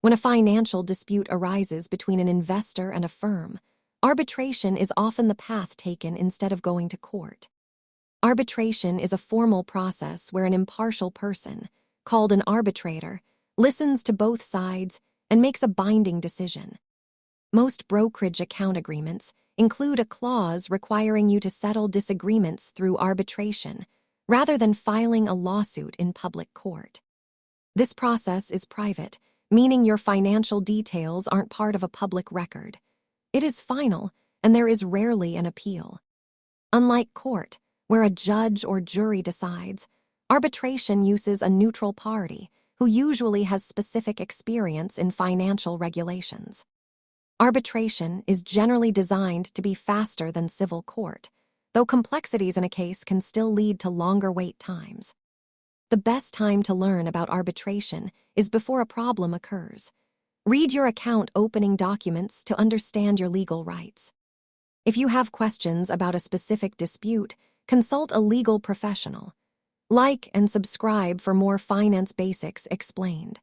When a financial dispute arises between an investor and a firm, arbitration is often the path taken instead of going to court. Arbitration is a formal process where an impartial person, called an arbitrator, listens to both sides and makes a binding decision. Most brokerage account agreements include a clause requiring you to settle disagreements through arbitration, rather than filing a lawsuit in public court. This process is private, meaning your financial details aren't part of a public record. It is final, and there is rarely an appeal. Unlike court, where a judge or jury decides, arbitration uses a neutral party who usually has specific experience in financial regulations. Arbitration is generally designed to be faster than civil court, though complexities in a case can still lead to longer wait times. The best time to learn about arbitration is before a problem occurs. Read your account opening documents to understand your legal rights. If you have questions about a specific dispute, consult a legal professional. Like and subscribe for more finance basics explained.